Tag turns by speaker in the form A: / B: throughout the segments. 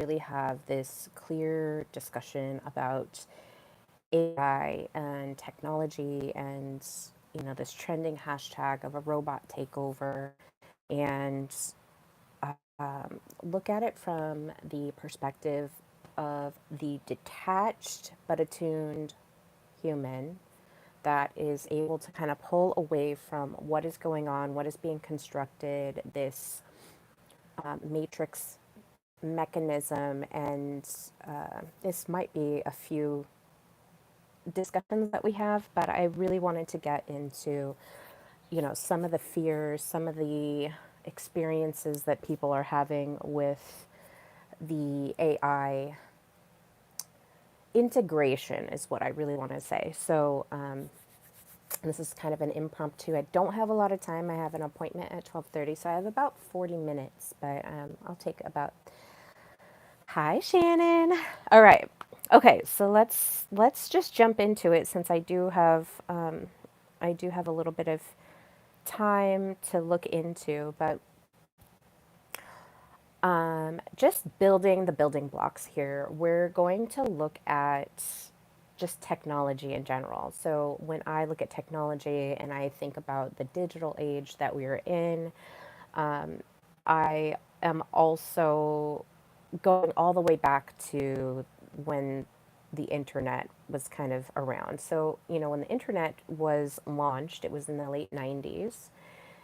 A: really have this clear discussion about AI and technology and, this trending hashtag of a robot takeover, and look at it from the perspective of the detached but attuned human that is able to kind of pull away from what is going on, what is being constructed, this matrix mechanism. And this might be a few discussions that we have, but I really wanted to get into, some of the fears, some of the experiences that people are having with the AI integration is what I really want to say. So this is kind of an impromptu. I don't have a lot of time. I have an appointment at 12:30, so I have about 40 minutes, but I'll take about. Hi, Shannon. All right. Okay, so let's just jump into it since I do have a little bit of time to look into, but just building the building blocks here. We're going to look at just technology in general. So when I look at technology and I think about the digital age that we are in, I am also going all the way back to when the internet was kind of around. So, when the internet was launched, it was in the late 90s,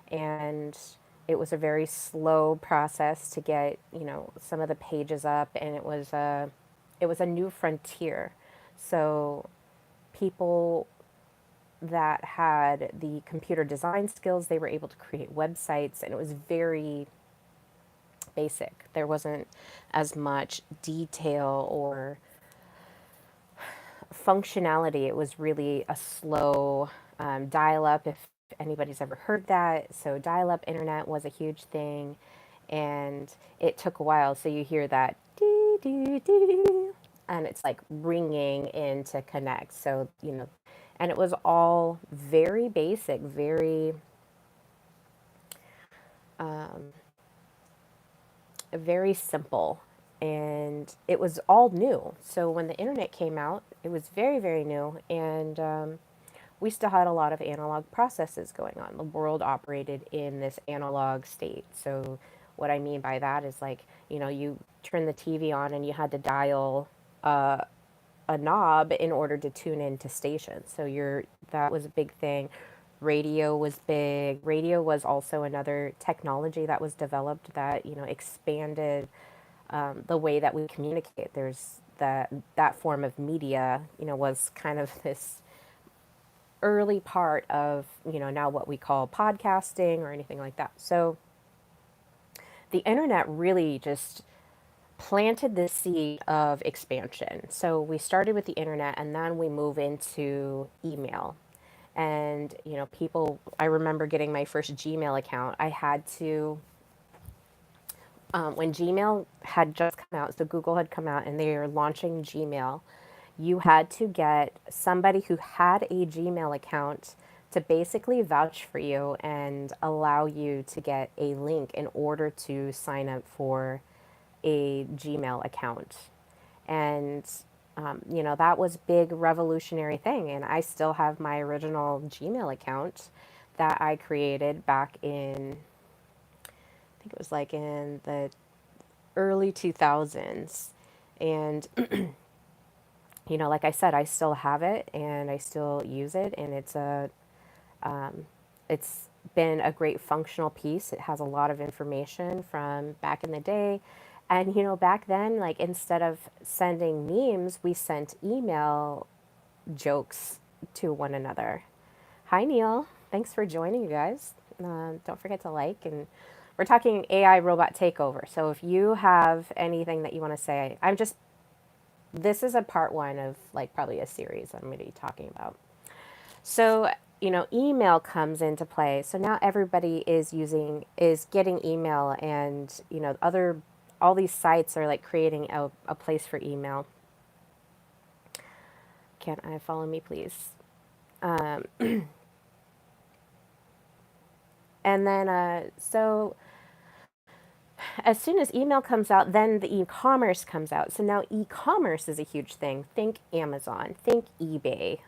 A: and it was a very slow process to get, some of the pages up, and it was a new frontier. So people that had the computer design skills, they were able to create websites, and it was very basic. There wasn't as much detail or functionality. It was really a slow dial up, if anybody's ever heard that. So, dial up internet was a huge thing, and it took a while. So, you hear that dee, dee, dee, and it's like ringing in to connect. So, and it was all very basic, very simple, and it was all new. So when the internet came out, it was very, very new, and we still had a lot of analog processes going on. The world operated in this analog state. So what I mean by that is, like, you turn the TV on and you had to dial a knob in order to tune into stations. So that was a big thing. Radio was big. Radio was also another technology that was developed that, expanded the way that we communicate. There's that form of media, was kind of this early part of, now what we call podcasting or anything like that. So the internet really just planted the seed of expansion. So we started with the internet, and then we move into email. And, people, I remember getting my first Gmail account. I had to, when Gmail had just come out, so Google had come out and they were launching Gmail, you had to get somebody who had a Gmail account to basically vouch for you and allow you to get a link in order to sign up for a Gmail account. And, that was big revolutionary thing. And I still have my original Gmail account that I created back in, I think it was like in the early 2000s. And, like I said, I still have it and I still use it. And it's been a great functional piece. It has a lot of information from back in the day. And, back then, like, instead of sending memes, we sent email jokes to one another. Hi, Neil. Thanks for joining, you guys. Don't forget to like. And we're talking AI robot takeover. So if you have anything that you want to say, this is a part one of, like, probably a series that I'm going to be talking about. So, email comes into play. So now everybody is getting email, and, all these sites are like creating a place for email. Can I follow me, please? And then, so as soon as email comes out, then the e-commerce comes out. So now e-commerce is a huge thing. Think Amazon, think eBay.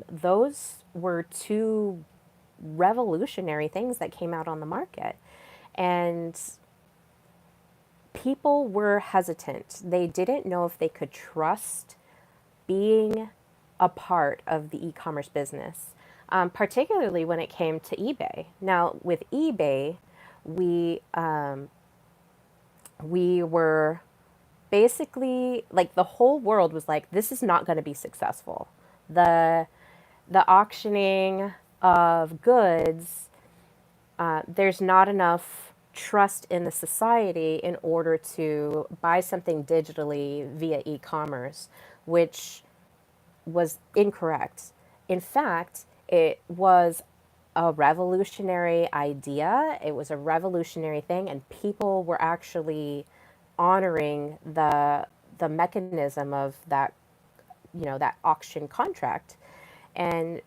A: Those were two revolutionary things that came out on the market. And people were hesitant. They didn't know if they could trust being a part of the e-commerce business, particularly when it came to eBay. Now, with eBay, we we were basically like the whole world was like, this is not going to be successful. The the auctioning of goods, there's not enough trust in the society in order to buy something digitally via e-commerce, which was incorrect. In fact, it was a revolutionary idea. It was a revolutionary thing, and people were actually honoring the mechanism of that, that auction contract. And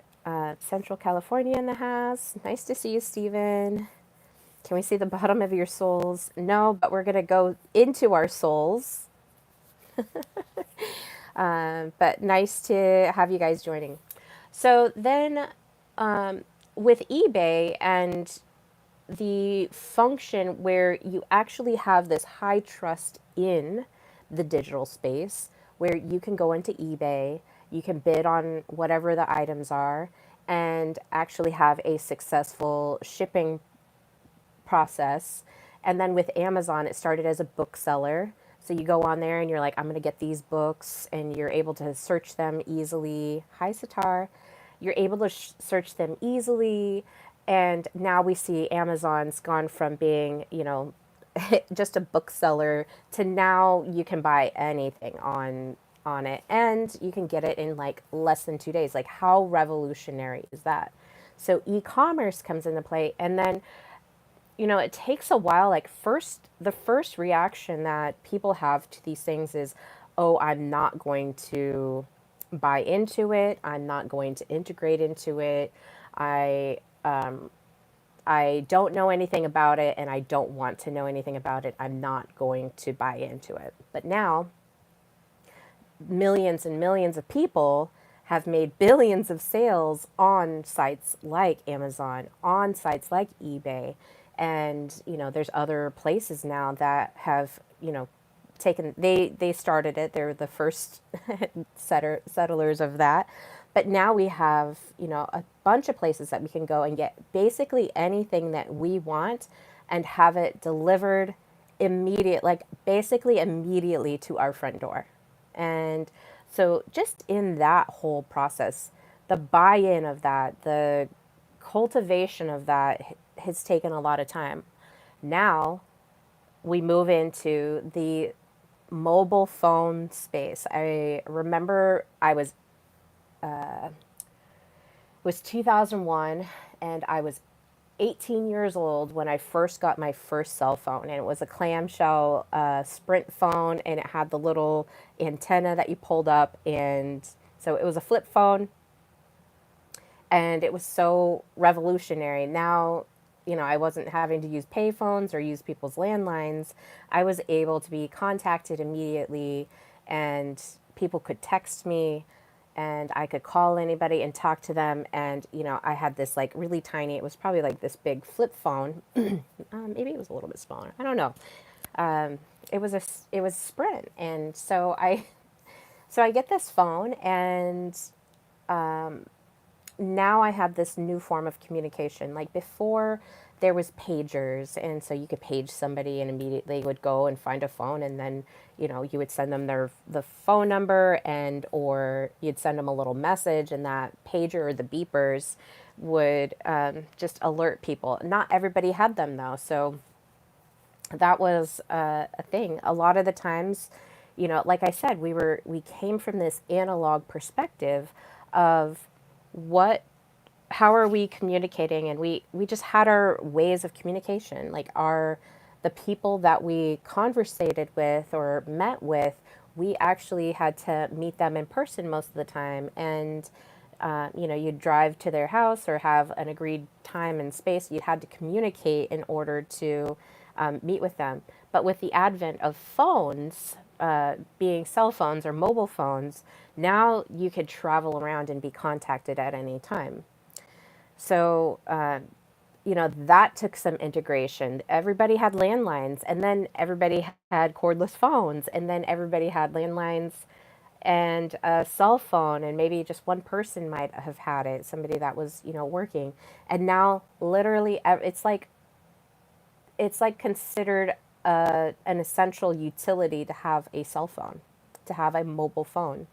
A: Central California in the house. Nice to see you, Stephen. Can we see the bottom of your souls? No, but we're gonna go into our souls. But nice to have you guys joining. So then, with eBay and the function where you actually have this high trust in the digital space, where you can go into eBay, you can bid on whatever the items are, and actually have a successful shipping process. And then with Amazon, it started as a bookseller. So you go on there and you're like, I'm going to get these books, and you're able to search them easily. Hi, Sitar. You're able to search them easily. And now we see Amazon's gone from being, just a bookseller to now you can buy anything on it, and you can get it in like less than 2 days. Like, how revolutionary is that? So e-commerce comes into play, and then it takes a while. Like, the first reaction that people have to these things is, oh, I'm not going to buy into it. I'm not going to integrate into it. I I don't know anything about it, and I don't want to know anything about it. I'm not going to buy into it. But now, millions and millions of people have made billions of sales on sites like Amazon, on sites like eBay. And, there's other places now that have, they started it. They're the first settlers of that. But now we have, a bunch of places that we can go and get basically anything that we want and have it delivered basically immediately to our front door. And so just in that whole process, the buy-in of that, the cultivation of that has taken a lot of time. Now we move into the mobile phone space. I remember it was 2001, and I was 18 years old when I first got my first cell phone, and it was a clamshell Sprint phone, and it had the little antenna that you pulled up, and so it was a flip phone, and it was so revolutionary. Now, I wasn't having to use payphones or use people's landlines. I was able to be contacted immediately, and people could text me, and I could call anybody and talk to them. And, I had this like really tiny, it was probably like this big flip phone. Maybe it was a little bit smaller. I don't know. It was Sprint. And so I get this phone, and now I have this new form of communication. Like, before, there was pagers, and so you could page somebody and immediately would go and find a phone, and then you would send them the phone number, and or you'd send them a little message, and that pager or the beepers would just alert people. Not everybody had them though, so that was a thing. A lot of the times, like I said, we came from this analog perspective of what how are we communicating, and we just had our ways of communication, like the people that we conversated with or met with, we actually had to meet them in person most of the time. And you'd drive to their house or have an agreed time and space. You had to communicate in order to meet with them. But with the advent of phones, being cell phones or mobile phones, now you could travel around and be contacted at any time. So, that took some integration. Everybody had landlines, and then everybody had cordless phones, and then everybody had landlines and a cell phone, and maybe just one person might have had it, somebody that was, working. And now, literally, it's like considered an essential utility to have a cell phone, to have a mobile phone.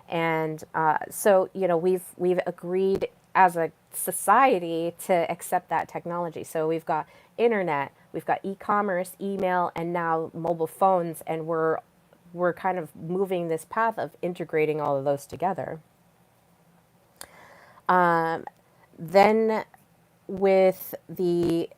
A: And so, we've agreed as a society to accept that technology. So we've got internet, we've got e-commerce, email, and now mobile phones, and we're kind of moving this path of integrating all of those together. Then with the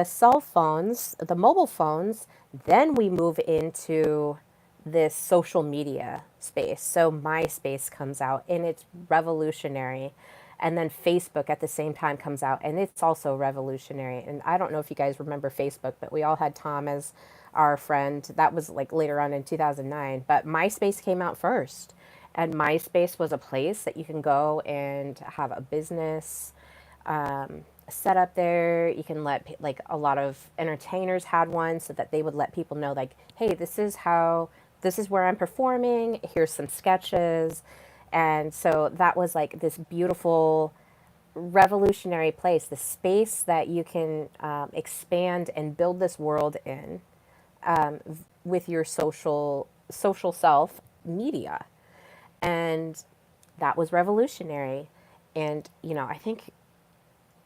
A: cell phones, the mobile phones, then we move into this social media space. So MySpace comes out and it's revolutionary. And then Facebook at the same time comes out and it's also revolutionary. And I don't know if you guys remember Facebook, but we all had Tom as our friend. That was like later on in 2009. But MySpace came out first. And MySpace was a place that you can go and have a business set up there. You can like a lot of entertainers had one so that they would let people know like, hey, this is where I'm performing. Here's some sketches. And so that was like this beautiful revolutionary place, the space that you can expand and build this world in with your social self media. And that was revolutionary. And I think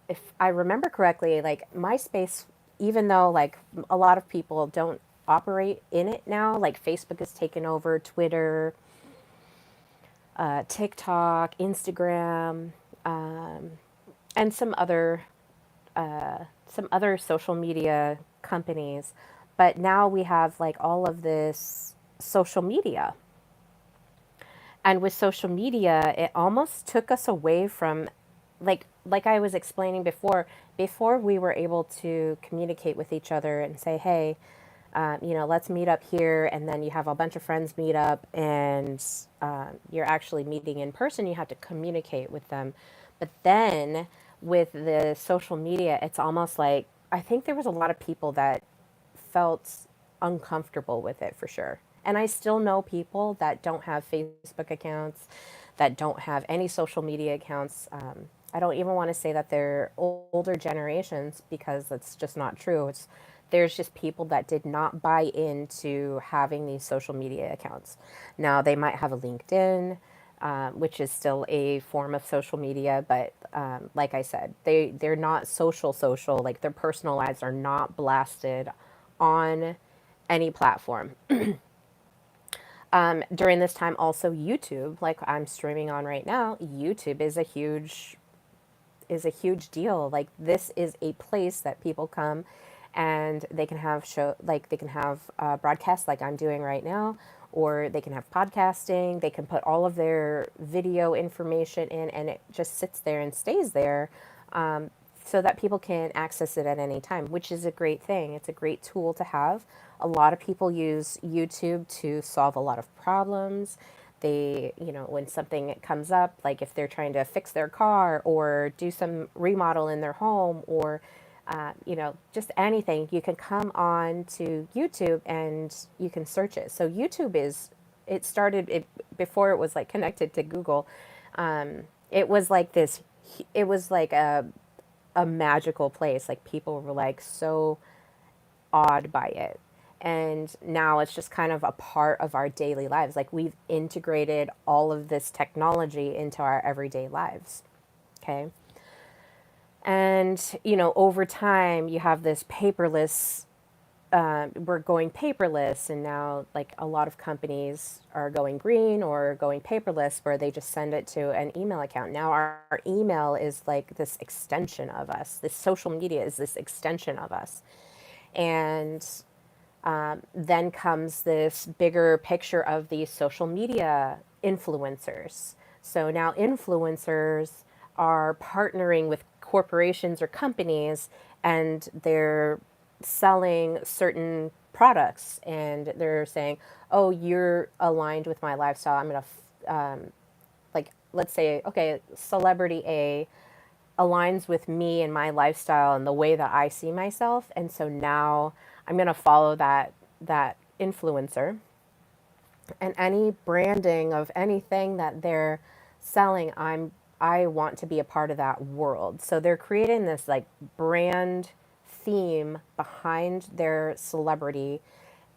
A: if I remember correctly, like MySpace, even though like a lot of people don't operate in it now, like Facebook has taken over Twitter, TikTok, Instagram, and some other social media companies. But now we have like all of this social media. And with social media, it almost took us away from like I was explaining before we were able to communicate with each other and say, hey, let's meet up here, and then you have a bunch of friends meet up, and you're actually meeting in person. You have to communicate with them. But then with the social media, it's almost like I think there was a lot of people that felt uncomfortable with it for sure. And I still know people that don't have Facebook accounts, that don't have any social media accounts. I don't even want to say that they're older generations because that's just not true. There's just people that did not buy into having these social media accounts. Now they might have a LinkedIn, which is still a form of social media, but like I said, they're not social. Like their personal lives are not blasted on any platform. During this time, also YouTube, like I'm streaming on right now, YouTube is a huge deal. Like this is a place that people come and they can have broadcasts like I'm doing right now, or they can have podcasting. They can put all of their video information in, and it just sits there and stays there, so that people can access it at any time, which is a great thing. It's a great tool to have. A lot of people use YouTube to solve a lot of problems. When something comes up, like if they're trying to fix their car or do some remodel in their home, or just anything, you can come on to YouTube and you can search it. So YouTube it started before it was like connected to Google. It was like this, it was like a magical place. Like people were like so awed by it. And now it's just kind of a part of our daily lives. Like we've integrated all of this technology into our everyday lives. Okay. And, over time you have this paperless, we're going paperless. And now like a lot of companies are going green or going paperless, where they just send it to an email account. Now our email is like this extension of us. This social media is this extension of us. And then comes this bigger picture of these social media influencers. So now influencers are partnering with corporations or companies, and they're selling certain products, and they're saying, "Oh, you're aligned with my lifestyle. I'm gonna like, let's say, okay, celebrity A aligns with me and my lifestyle and the way that I see myself, and so now I'm gonna follow that influencer, and any branding of anything that they're selling, I want to be a part of that world." So they're creating this like brand theme behind their celebrity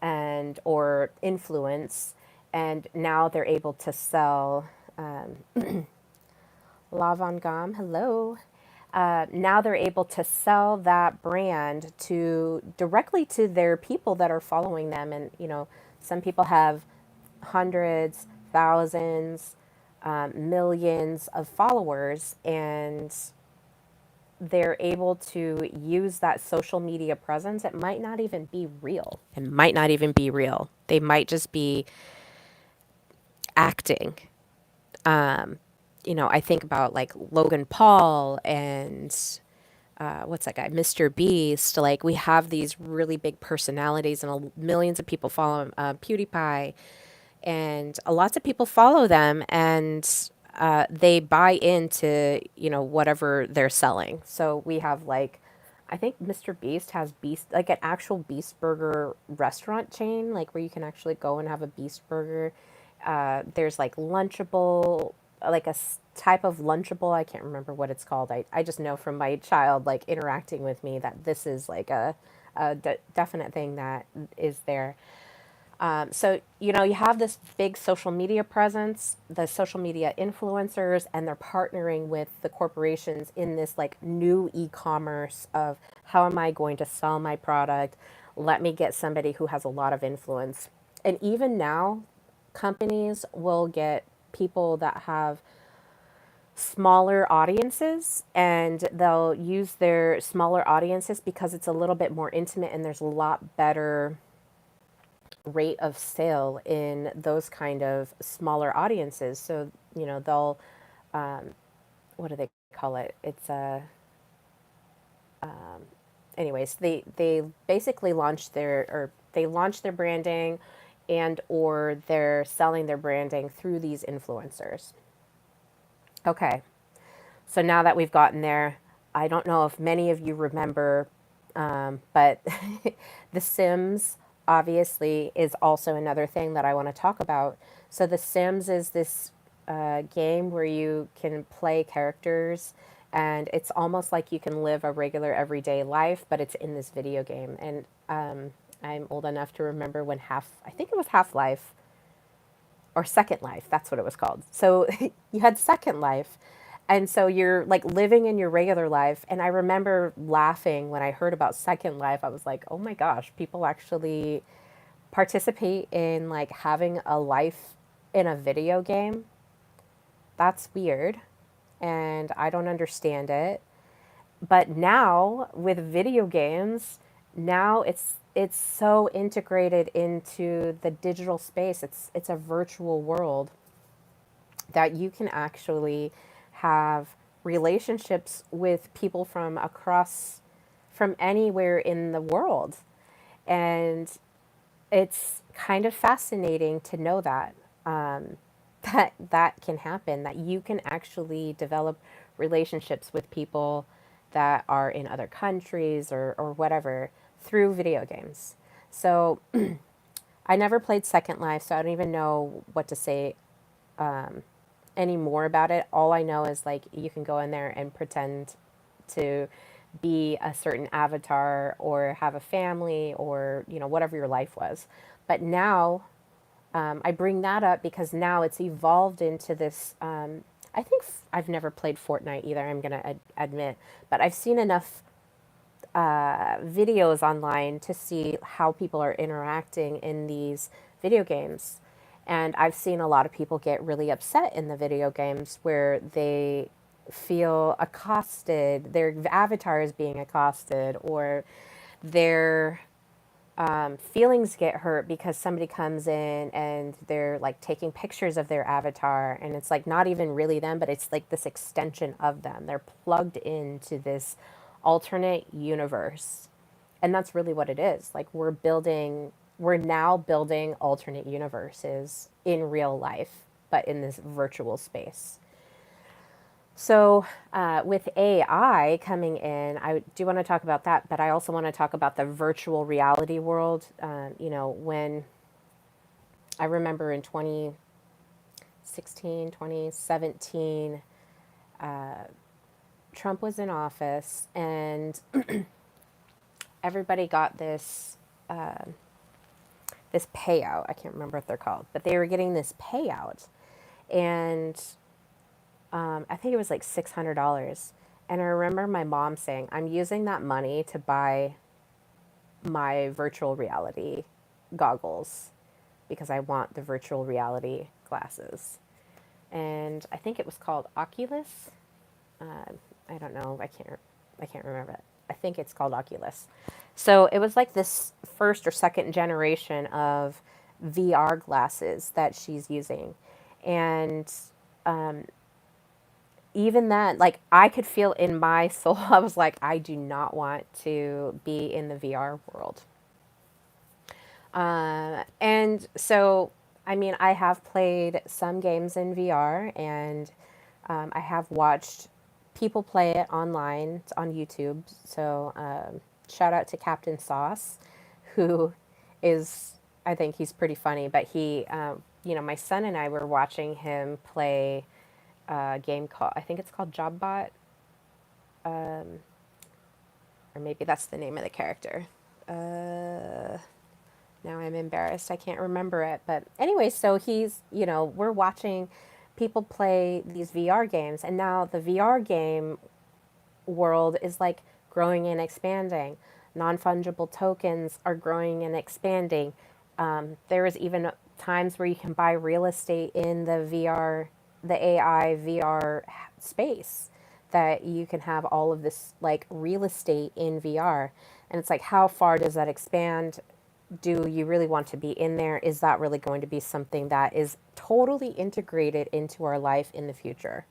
A: and or influence, and now they're able to sell Lavangam, hello. Now they're able to sell that brand to directly to their people that are following them, and some people have hundreds, thousands, millions of followers, and they're able to use that social media presence. It might not even be real. It might not even be real. They might just be acting. I think about like Logan Paul and what's that guy, Mr. Beast. Like we have these really big personalities, and millions of people follow him. PewDiePie, and lots of people follow them, and they buy into whatever they're selling. So we have like, I think Mr. Beast has Beast, like an actual Beast Burger restaurant chain, like where you can actually go and have a Beast Burger. There's like Lunchable, like type of Lunchable. I can't remember what it's called. I just know from my child like interacting with me that this is like a definite thing that is there. So, you have this big social media presence, the social media influencers, and they're partnering with the corporations in this like new e-commerce of how am I going to sell my product? Let me get somebody who has a lot of influence. And even now, companies will get people that have smaller audiences, and they'll use their smaller audiences because it's a little bit more intimate and there's a lot better rate of sale in those kind of smaller audiences. So, they'll, what do they call it? It's a, anyways, they basically launch their branding, and or they're selling their branding through these influencers. Okay. So now that we've gotten there, I don't know if many of you remember, but The Sims obviously is also another thing that I want to talk about. So The Sims is this game where you can play characters, and it's almost like you can live a regular everyday life, but it's in this video game. And I'm old enough to remember when I think it was Half-Life or Second Life, that's what it was called. So you had Second Life, and so you're like living in your regular life. And I remember laughing when I heard about Second Life. I was like, oh my gosh, people actually participate in like having a life in a video game. That's weird, and I don't understand it. But now with video games, now it's so integrated into the digital space. It's a virtual world that you can actually have relationships with people from anywhere in the world. And it's kind of fascinating to know that that can happen, that you can actually develop relationships with people that are in other countries or whatever through video games. So I never played Second Life, so I don't even know what to say any more about it. All I know is like you can go in there and pretend to be a certain avatar or have a family or whatever your life was. But now I bring that up because now it's evolved into this. I think I've never played Fortnite either, I'm going to admit, but I've seen enough videos online to see how people are interacting in these video games. And I've seen a lot of people get really upset in the video games where they feel accosted, their avatar is being accosted, or their feelings get hurt because somebody comes in and they're like taking pictures of their avatar, and it's like not even really them, but it's like this extension of them. They're plugged into this alternate universe, And that's really what it is. Like we're now building alternate universes in real life, but in this virtual space. So, with AI coming in, I do want to talk about that, but I also want to talk about the virtual reality world. When I remember in 2016, 2017, Trump was in office, and everybody got this payout. I can't remember what they're called, but they were getting this payout, and I think it was like $600. And I remember my mom saying, "I'm using that money to buy my virtual reality goggles because I want the virtual reality glasses." And I think it was called Oculus. I don't know. I can't remember it. I think it's called Oculus. So it was like this first or second generation of VR glasses that she's using. And even then, like I could feel in my soul, I was like, I do not want to be in the VR world. And so, I mean, I have played some games in VR, and I have watched people play it online. It's on YouTube. So, shout out to Captain Sauce, who is, I think he's pretty funny, but my son and I were watching him play a game called, I think it's called Jobbot, or maybe that's the name of the character. Now I'm embarrassed. I can't remember it. But anyway, so we're watching people play these VR games. And now the VR game world is like growing and expanding. Non fungible tokens are growing and expanding. There is even times where you can buy real estate in the VR, the AI VR space, that you can have all of this like real estate in VR. And it's like, how far does that expand? Do you really want to be in there? Is that really going to be something that is totally integrated into our life in the future?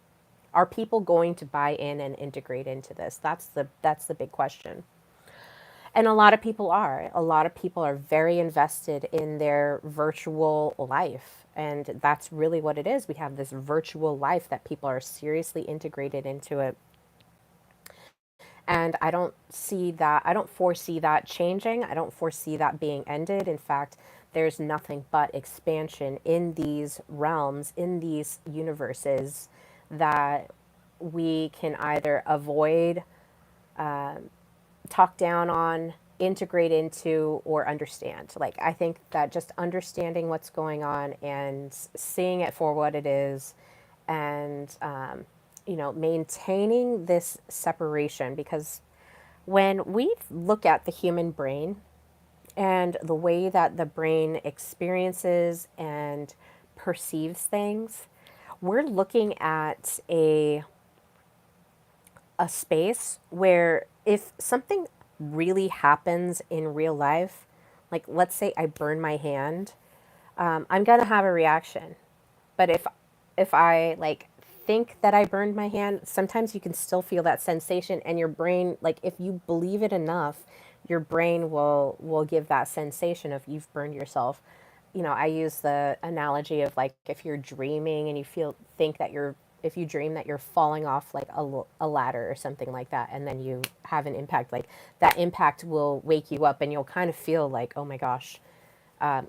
A: Are people going to buy in and integrate into this? That's the big question. And a lot of people are. A lot of people are very invested in their virtual life. And that's really what it is. We have this virtual life that people are seriously integrated into it. And I don't foresee that changing. I don't foresee that being ended. In fact, there's nothing but expansion in these realms, in these universes, that we can either avoid, talk down on, integrate into, or understand. Like, I think that just understanding what's going on and seeing it for what it is, and maintaining this separation, because when we look at the human brain and the way that the brain experiences and perceives things, we're looking at a space where if something really happens in real life, like let's say I burn my hand, I'm gonna have a reaction. But if I like think that I burned my hand, sometimes you can still feel that sensation, and your brain, like if you believe it enough, your brain will give that sensation of you've burned yourself. I use the analogy of like if you're dreaming and you think that you're if you dream that you're falling off like a ladder or something like that, and then you have an impact, like that impact will wake you up, and you'll kind of feel like, oh my gosh,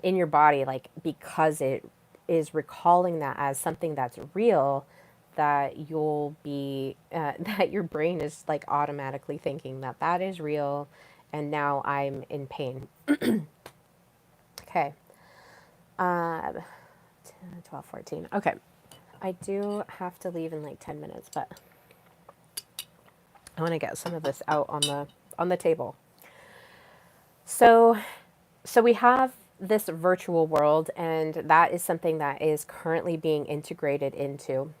A: in your body, like because it is recalling that as something that's real, that you'll be that your brain is like automatically thinking that that is real, and now I'm in pain. Okay. 12, 14. Okay. I do have to leave in like 10 minutes, but I want to get some of this out on the table. So we have this virtual world, and that is something that is currently being integrated into.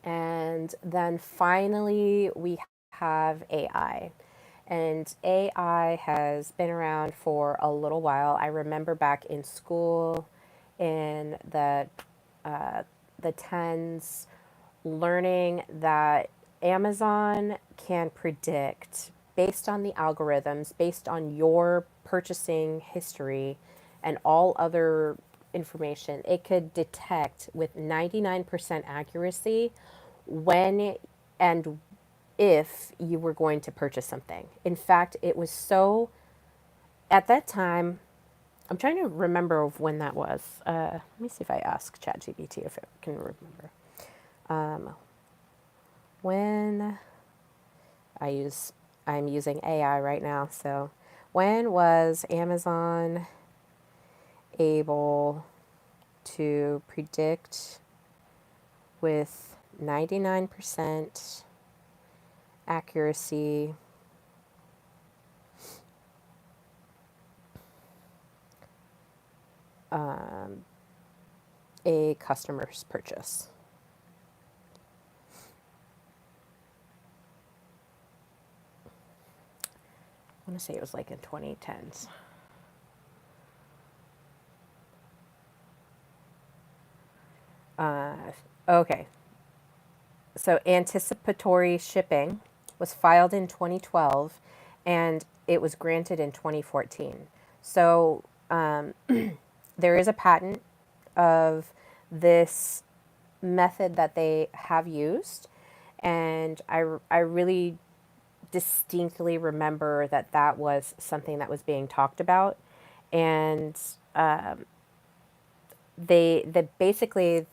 A: And then finally we have AI. And AI has been around for a little while. I remember back in school in the tens, learning that Amazon can predict based on the algorithms, based on your purchasing history and all other information, it could detect with 99% accuracy when and if you were going to purchase something. In fact, it was so, at that time, I'm trying to remember of when that was. Let me see if I ask ChatGPT if it can remember. Um, when I use, I'm using AI right now. So, when was Amazon able to predict with 99% accuracy um, a customer's purchase? I want to say it was like in 2010s. Uh, okay, so anticipatory shipping was filed in 2012 and it was granted in 2014. So there is a patent of this method that they have used. And I really distinctly remember that that was something that was being talked about. And they basically,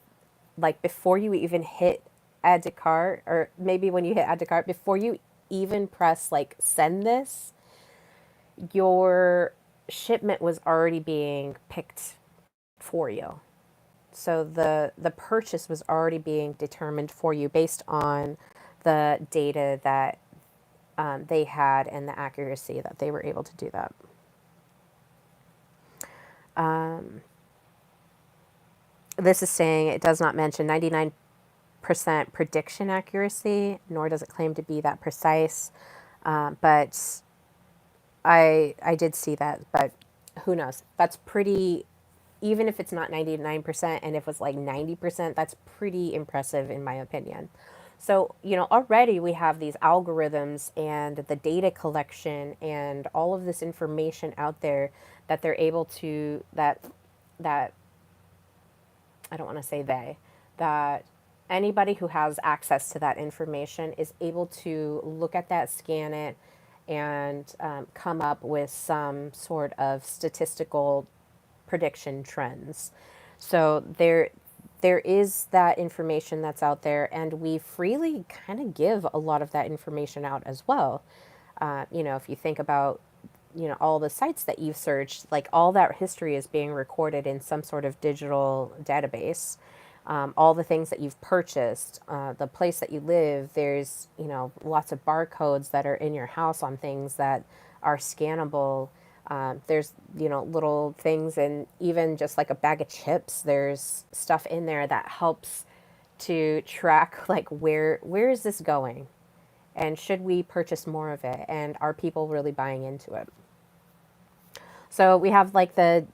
A: like before you even hit add to cart, or maybe when you hit add to cart, before you even press like send this, your shipment was already being picked for you. So the purchase was already being determined for you based on the data that they had and the accuracy that they were able to do that. Um, this is saying it does not mention 99% prediction accuracy, nor does it claim to be that precise. But I did see that, but who knows? That's pretty, even if it's not 99% and if it was like 90%, that's pretty impressive in my opinion. So, already we have these algorithms and the data collection and all of this information out there that they're able to, that I don't want to say they, that anybody who has access to that information is able to look at that, scan it, and come up with some sort of statistical prediction trends. So there is that information that's out there, and we freely kind of give a lot of that information out as well. If you think about all the sites that you've searched, like all that history is being recorded in some sort of digital database. All the things that you've purchased, the place that you live, there's lots of barcodes that are in your house on things that are scannable. There's little things, and even just like a bag of chips, there's stuff in there that helps to track like where is this going, and should we purchase more of it, and are people really buying into it? So we have like the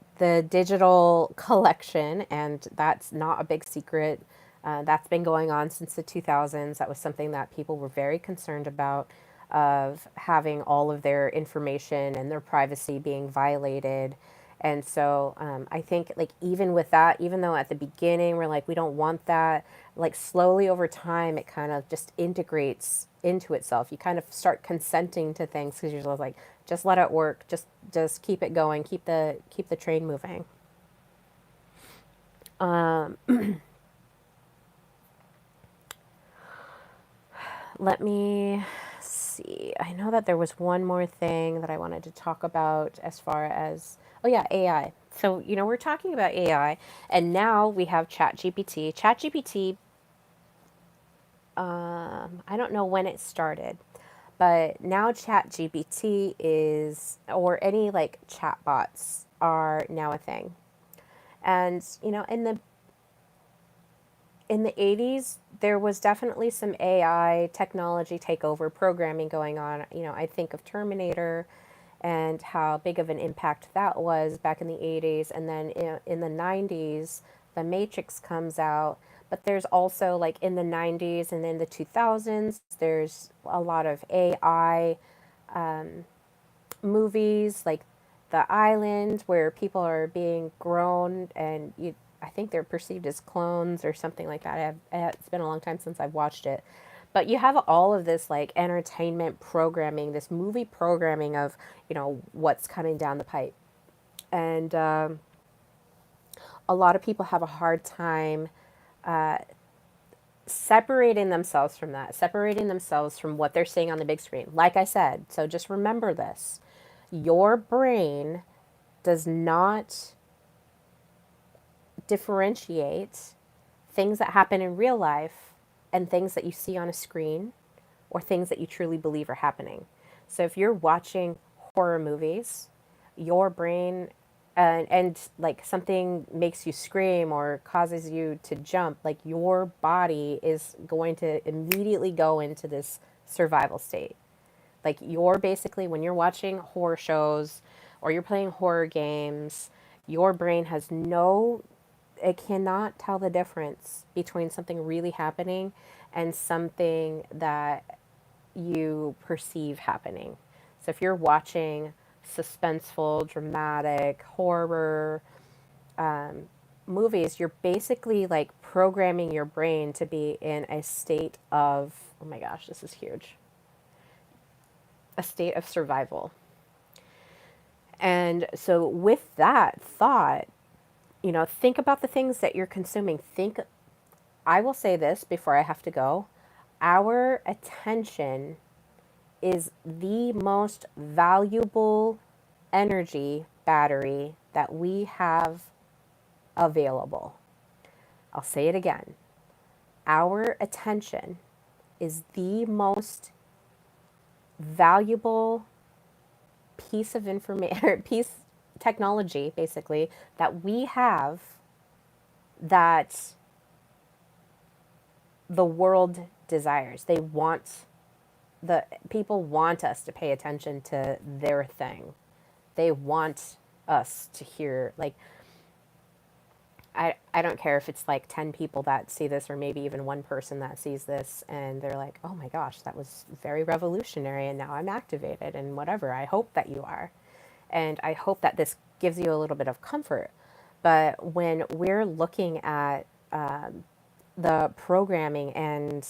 A: digital collection, and that's not a big secret. That's been going on since the 2000s. That was something that people were very concerned about, of having all of their information and their privacy being violated. And so I think like even with that, even though at the beginning we're like, we don't want that, like slowly over time, it kind of just integrates into itself. You kind of start consenting to things because you're just like, just let it work. Just keep it going. Keep the train moving. Um, Let me see. I know that there was one more thing that I wanted to talk about as far as, oh yeah, AI. So, we're talking about AI, and now we have ChatGPT. ChatGPT, I don't know when it started, but now ChatGPT is, or any like chatbots are now a thing. And, in the 80s, there was definitely some AI technology takeover programming going on. I think of Terminator and how big of an impact that was back in the 80s. And then in the 90s, The Matrix comes out. But there's also, like, in the 90s and in the 2000s, there's a lot of AI movies like The Island, where people are being grown and I think they're perceived as clones or something like that. It's been a long time since I've watched it. But you have all of this like entertainment programming, this movie programming of, what's coming down the pipe. And a lot of people have a hard time separating themselves from that, separating themselves from what they're seeing on the big screen. Like I said, so just remember this: your brain does not differentiate things that happen in real life and things that you see on a screen or things that you truly believe are happening. So if you're watching horror movies, your brain and like something makes you scream or causes you to jump, like your body is going to immediately go into this survival state. Like you're basically, when you're watching horror shows or you're playing horror games, your brain has no, it cannot tell the difference between something really happening and something that you perceive happening. So if you're watching suspenseful, dramatic, horror movies, you're basically like programming your brain to be in a state of, oh my gosh, this is huge, a state of survival. And so with that thought, think about the things that you're consuming. I will say this before I have to go. Our attention is the most valuable energy battery that we have available. I'll say it again. Our attention is the most valuable piece of information, piece technology basically that we have, that the world desires. The people want us to pay attention to their thing. They want us to hear, like, I don't care if it's like 10 people that see this or maybe even one person that sees this and they're like, oh my gosh, that was very revolutionary and now I'm activated and whatever. I hope that you are. And I hope that this gives you a little bit of comfort. But when we're looking at the programming and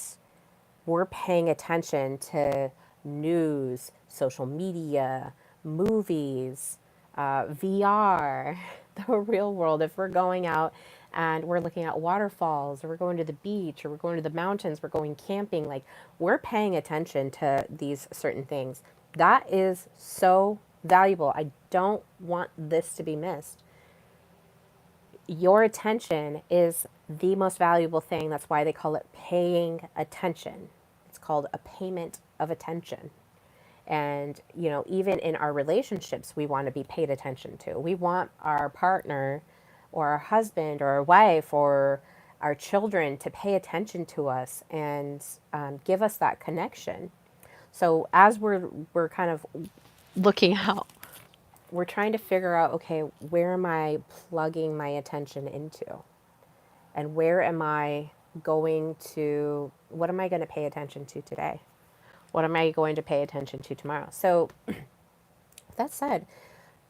A: we're paying attention to news, social media, movies, VR, the real world, if we're going out and we're looking at waterfalls or we're going to the beach or we're going to the mountains, we're going camping, like we're paying attention to these certain things. That is so valuable. I don't want this to be missed. Your attention is the most valuable thing. That's why they call it paying attention. It's called a payment of attention. And, even in our relationships, we want to be paid attention to. We want our partner or our husband or our wife or our children to pay attention to us and give us that connection. So as we're kind of looking out, we're trying to figure out, okay, where am I plugging my attention into? And where am I what am I going to pay attention to today? What am I going to pay attention to tomorrow? So that said,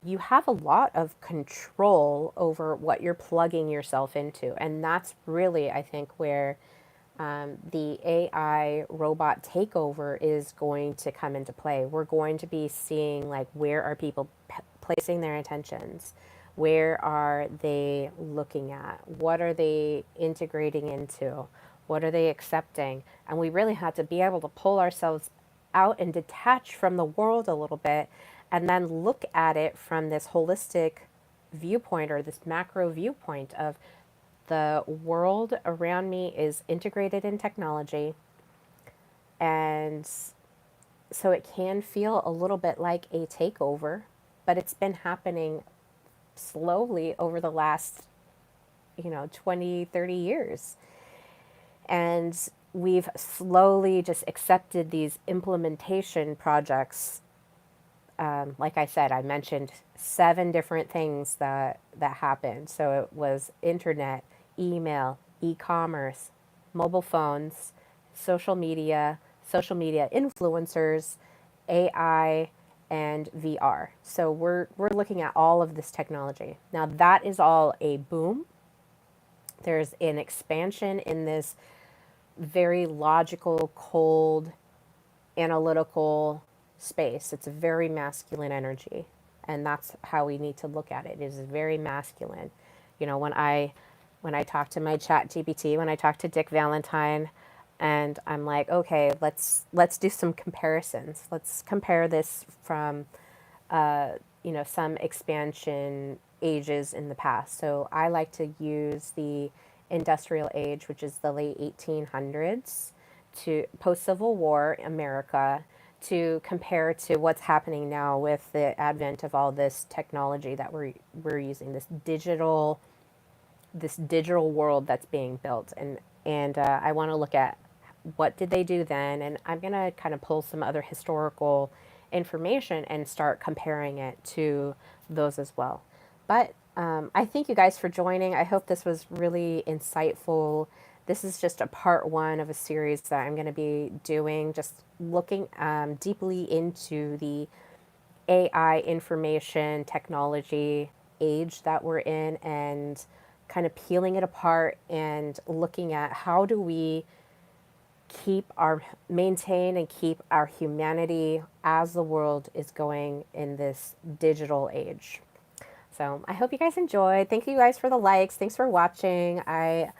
A: you have a lot of control over what you're plugging yourself into. And that's really, I think, where the AI robot takeover is going to come into play. We're going to be seeing, like, where are people placing their attentions? Where are they looking at? What are they integrating into? What are they accepting? And we really have to be able to pull ourselves out and detach from the world a little bit and then look at it from this holistic viewpoint or this macro viewpoint of the world around me is integrated in technology. And so it can feel a little bit like a takeover, but it's been happening slowly over the last 20, 30 years. And we've slowly just accepted these implementation projects. Like I said, I mentioned 7 different things that happened. So it was internet, email, e-commerce, mobile phones, social media influencers, AI, and VR. So we're looking at all of this technology. Now that is all a boom. There's an expansion in this very logical, cold, analytical space. It's a very masculine energy. And that's how we need to look at it. It is very masculine. You know, when I talk to my chat GPT, when I talk to Dick Valentine, and I'm like, okay, let's do some comparisons. Let's compare this from some expansion ages in the past. So I like to use the industrial age, which is the late 1800s to post Civil War America, to compare to what's happening now with the advent of all this technology that we're using, this digital world that's being built. And I want to look at what did they do then, and I'm going to kind of pull some other historical information and start comparing it to those as well. But I thank you guys for joining. I hope this was really insightful. This is just a part one of a series that I'm going to be doing, just looking deeply into the AI information technology age that we're in, and kind of peeling it apart and looking at how do we maintain and keep our humanity as the world is going in this digital age. So I hope you guys enjoyed. Thank you guys for the likes. Thanks for watching. I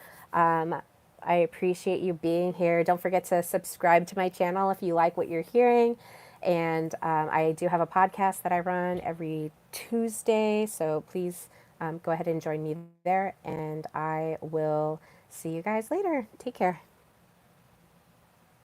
A: appreciate you being here. Don't forget to subscribe to my channel if you like what you're hearing. And I do have a podcast that I run every Tuesday. So please go ahead and join me there. And I will see you guys later. Take care.